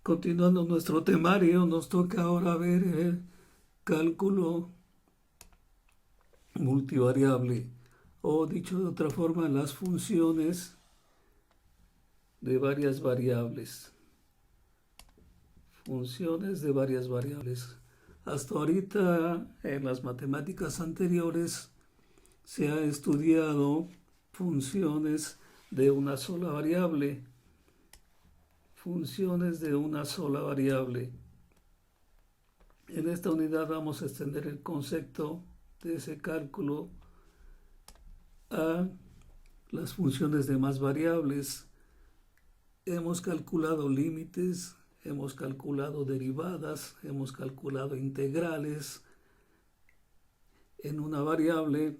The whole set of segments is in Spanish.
Continuando nuestro temario, nos toca ahora ver el cálculo multivariable, o dicho de otra forma, las funciones de varias variables. Funciones de varias variables. Hasta ahorita, en las matemáticas anteriores, se ha estudiado funciones de una sola variable. Funciones de una sola variable. En esta unidad vamos a extender el concepto de ese cálculo a las funciones de más variables. Hemos calculado límites, hemos calculado derivadas, hemos calculado integrales en una variable.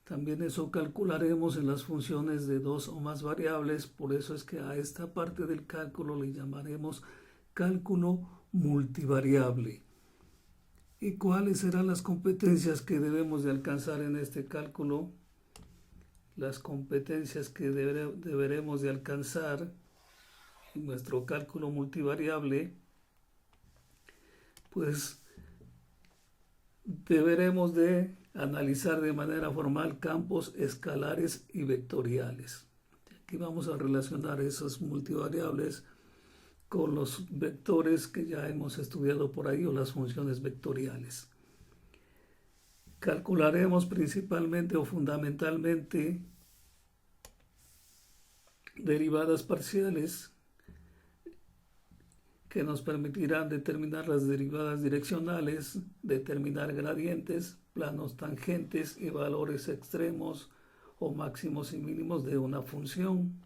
También eso calcularemos en las funciones de dos o más variables. Por eso es que a esta parte del cálculo le llamaremos cálculo multivariable. ¿Y cuáles serán las competencias que debemos de alcanzar en este cálculo? Las competencias que deberemos de alcanzar en nuestro cálculo multivariable, pues deberemos de analizar de manera formal campos escalares y vectoriales. Aquí vamos a relacionar esas multivariables con los vectores que ya hemos estudiado por ahí, o las funciones vectoriales. Calcularemos principalmente o fundamentalmente derivadas parciales que nos permitirán determinar las derivadas direccionales, determinar gradientes, planos tangentes y valores extremos o máximos y mínimos de una función,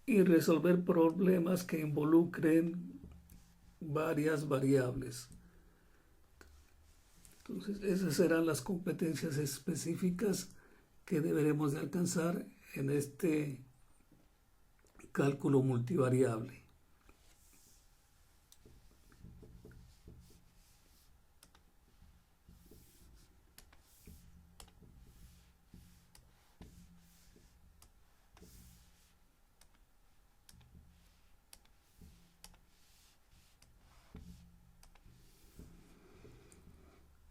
y resolver problemas que involucren varias variables. Entonces, esas serán las competencias específicas que deberemos de alcanzar en este cálculo multivariable.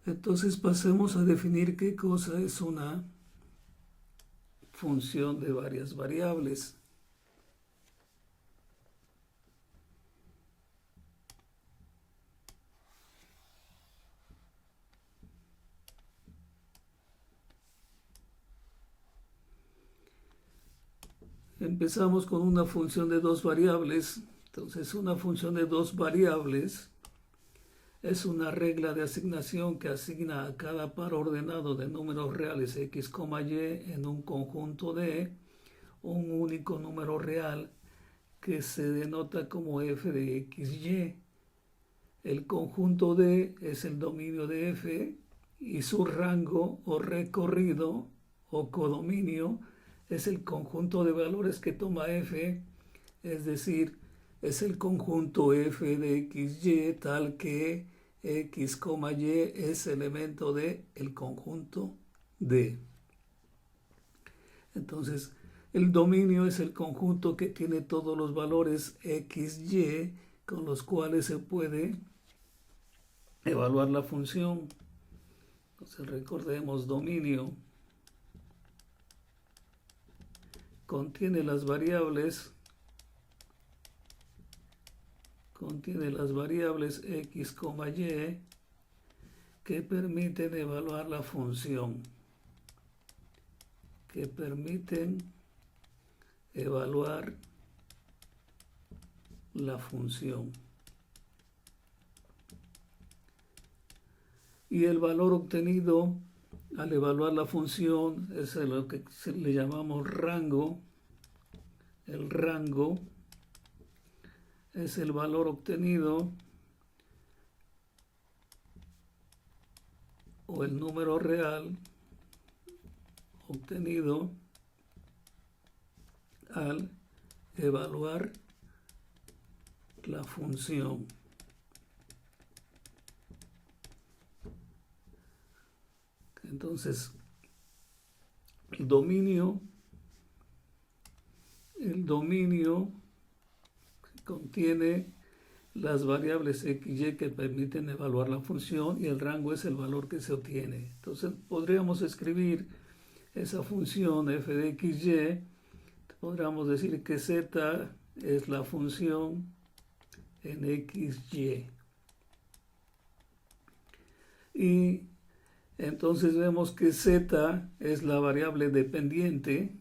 Entonces pasemos a definir qué cosa es una función de varias variables. Empezamos con una función de dos variables. Entonces, una función de dos variables es una regla de asignación que asigna a cada par ordenado de números reales x, y en un conjunto de un único número real que se denota como f de x, y. El conjunto D es el dominio de f y su rango o recorrido o codominio es el conjunto de valores que toma f, es decir, es el conjunto f de x, y tal que x, y es elemento de el conjunto D. Entonces, el dominio es el conjunto que tiene todos los valores x, y con los cuales se puede evaluar la función. Entonces, recordemos, dominio contiene las variables x, y que permiten evaluar la función, Y el valor obtenido al evaluar la función es lo que le llamamos rango. El rango es el valor obtenido o el número real obtenido al evaluar la función. Entonces, el dominio contiene las variables x y que permiten evaluar la función y el rango es el valor que se obtiene. Entonces podríamos escribir esa función f de x, y. Podríamos decir que z es la función en x, y. Y entonces vemos que z es la variable dependiente.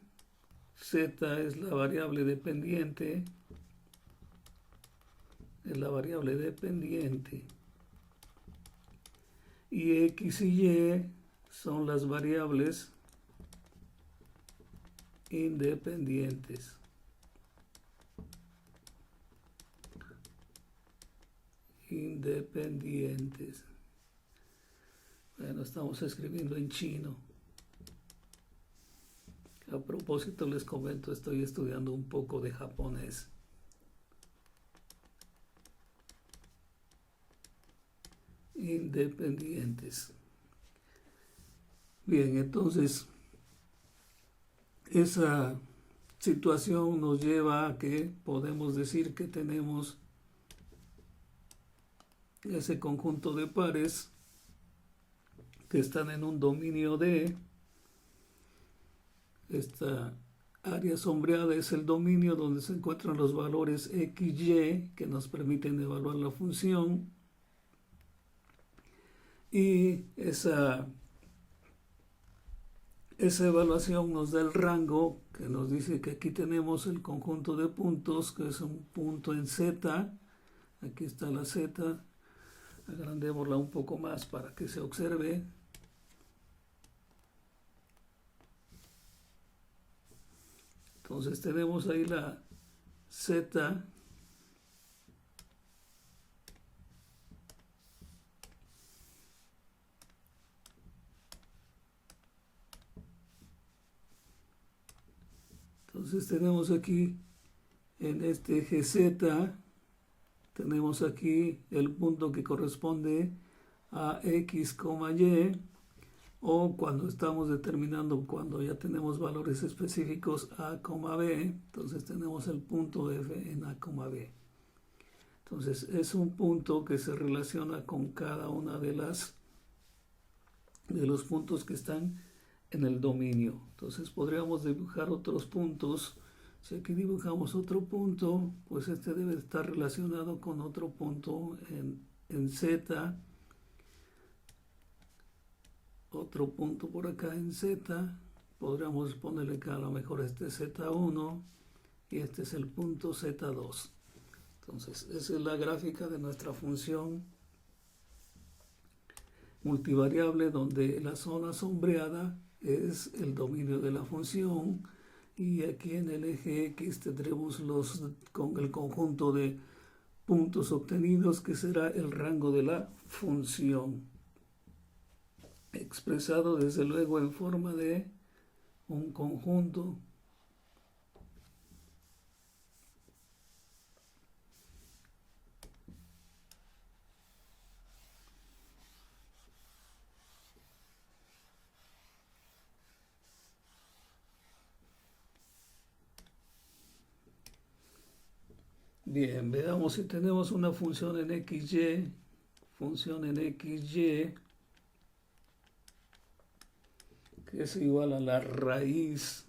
Z es la variable dependiente. Es la variable dependiente. Y x y y son las variables independientes. Independientes. Bueno, estamos escribiendo en chino. A propósito, les comento, estoy estudiando un poco de japonés. Independientes. Bien, entonces, esa situación nos lleva a que podemos decir que tenemos ese conjunto de pares que están en un dominio D. Esta área sombreada es el dominio donde se encuentran los valores x, y que nos permiten evaluar la función, y esa evaluación nos da el rango, que nos dice que aquí tenemos el conjunto de puntos, que es un punto en Z. Aquí está la Z. Agrandémosla un poco más para que se observe. Entonces tenemos ahí la Z. Entonces tenemos aquí en este eje Z, tenemos aquí el punto que corresponde a X, Y, o cuando estamos determinando, cuando ya tenemos valores específicos A, B, entonces tenemos el punto F en A, B. Entonces es un punto que se relaciona con cada una de los puntos que están en el dominio. Entonces podríamos dibujar otros puntos. Si aquí dibujamos otro punto, pues este debe estar relacionado con otro punto en Z. Otro punto por acá en Z. Podríamos ponerle acá a lo mejor este Z1 y este es el punto Z2. Entonces esa es la gráfica de nuestra función multivariable, donde la zona sombreada es el dominio de la función, y aquí en el eje X tendremos con el conjunto de puntos obtenidos, que será el rango de la función, expresado desde luego en forma de un conjunto Bien, veamos si tenemos una función en XY, que es igual a la raíz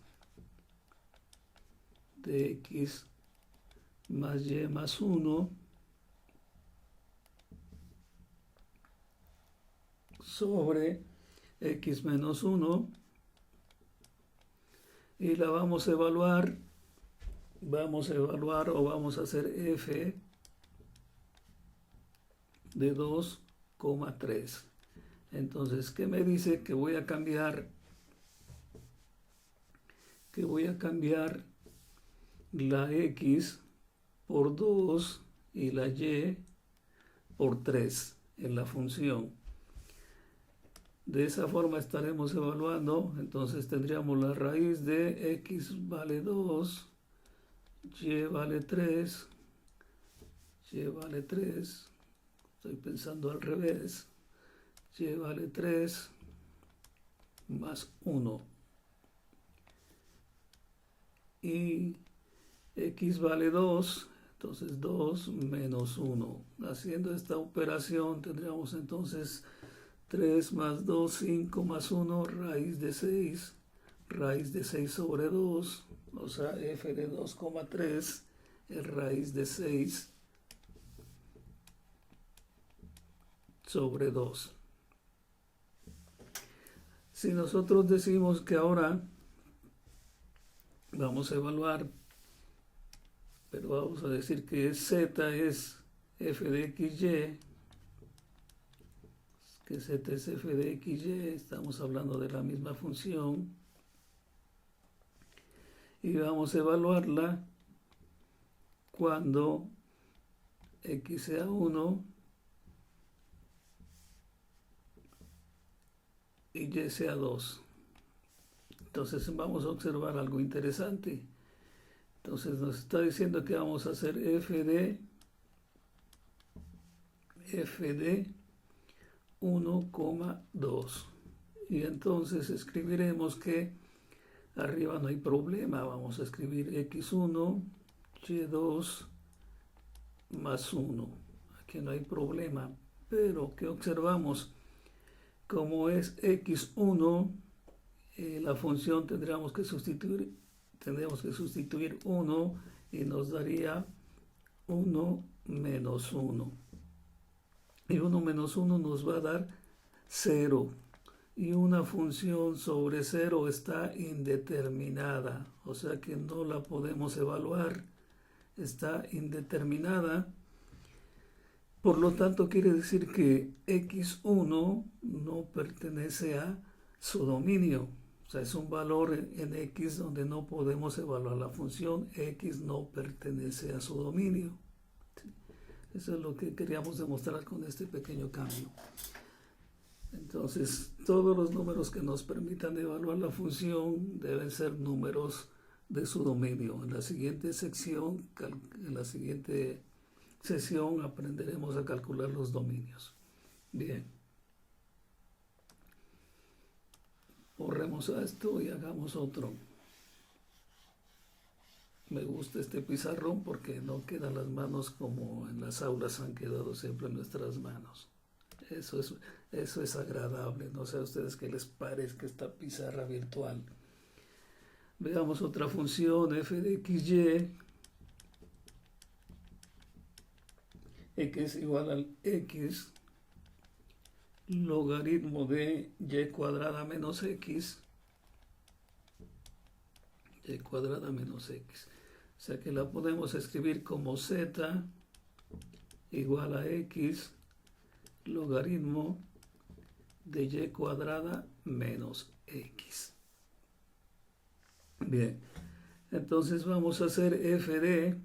de X más Y más 1 sobre X menos 1, y la vamos a evaluar o vamos a hacer f de 2,3. Entonces, ¿qué me dice? Que voy a cambiar la x por 2 y la y por 3 en la función. De esa forma estaremos evaluando. Entonces tendríamos la raíz de x vale 2, y vale 3, estoy pensando al revés, y vale 3 más 1, y x vale 2, Entonces 2 menos 1. Haciendo esta operación tendríamos entonces 3 más 2, 5 más 1, raíz de 6. Raíz de 6 sobre 2, o sea, f de 2,3 es raíz de 6 sobre 2. Si nosotros decimos que ahora vamos a evaluar, pero vamos a decir que z es f de xy, que z es f de xy, estamos hablando de la misma función, y vamos a evaluarla cuando x sea 1 y y sea 2. Entonces vamos a observar algo interesante. Entonces nos está diciendo que vamos a hacer f de 1,2. Y entonces escribiremos que arriba no hay problema. Vamos a escribir x1, y2 más 1. Aquí no hay problema. Pero ¿qué observamos? Como es x1, la función tendríamos que sustituir 1 y nos daría 1 menos 1. Y 1 menos 1 nos va a dar 0. Y una función sobre 0 está indeterminada, o sea que no la podemos evaluar, está indeterminada. Por lo tanto, quiere decir que x1 no pertenece a su dominio. O sea, es un valor en x donde no podemos evaluar la función. X no pertenece a su dominio. Eso es lo que queríamos demostrar con este pequeño cambio. Entonces, todos los números que nos permitan evaluar la función deben ser números de su dominio. En la siguiente sesión aprenderemos a calcular los dominios. Bien. Borremos a esto y hagamos otro. Me gusta este pizarrón porque no quedan las manos como en las aulas han quedado siempre nuestras manos. Eso es agradable. No sé a ustedes qué les parezca esta pizarra virtual. Veamos otra función, f de xy. X igual al x logaritmo de y cuadrada menos x. Y cuadrada menos x. O sea que la podemos escribir como z igual a x logaritmo de y cuadrada menos x. Bien, entonces vamos a hacer f de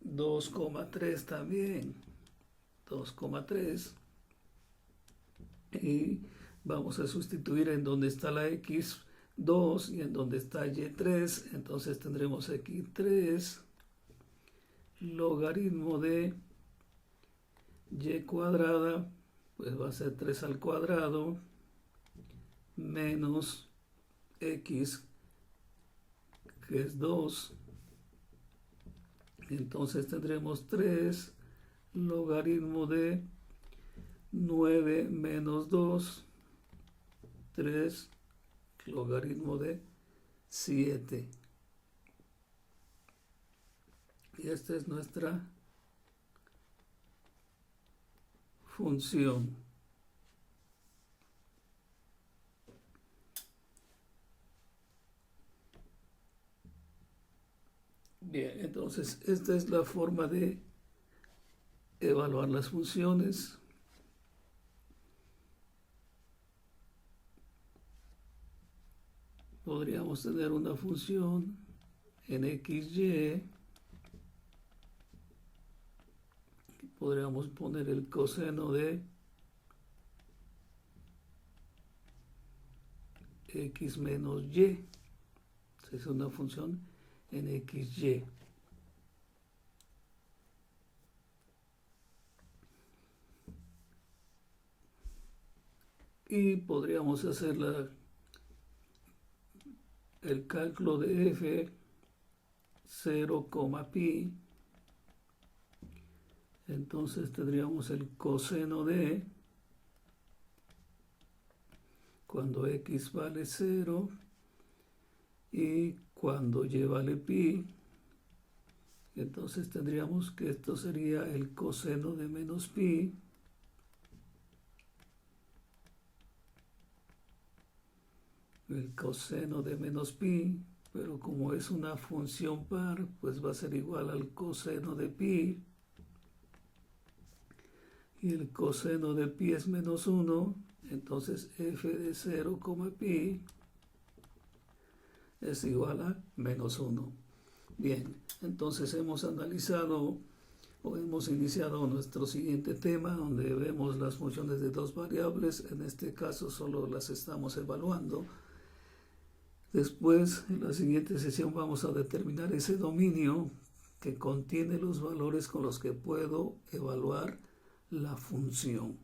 2,3 también, 2,3, y vamos a sustituir en donde está la x 2 y en donde está y3, entonces tendremos aquí 3 logaritmo de y cuadrada, pues va a ser 3 al cuadrado, menos x, que es 2. Entonces tendremos 3 logaritmo de 9 menos 2, 3 logaritmo de 7. Y esta es nuestra función. Bien, entonces esta es la forma de evaluar las funciones. Podríamos tener una función en xy. Podríamos poner el coseno de x menos y. Es una función en xy. Y podríamos hacer el cálculo de f 0, pi. Entonces tendríamos el coseno de, cuando x vale 0 y cuando y vale pi, entonces tendríamos que esto sería el coseno de menos pi pero como es una función par, pues va a ser igual al coseno de pi, y el coseno de pi es menos 1, entonces f de 0, pi es igual a menos 1. Bien, entonces hemos analizado o hemos iniciado nuestro siguiente tema, donde vemos las funciones de dos variables. En este caso solo las estamos evaluando. Después, en la siguiente sesión, vamos a determinar ese dominio que contiene los valores con los que puedo evaluar la función.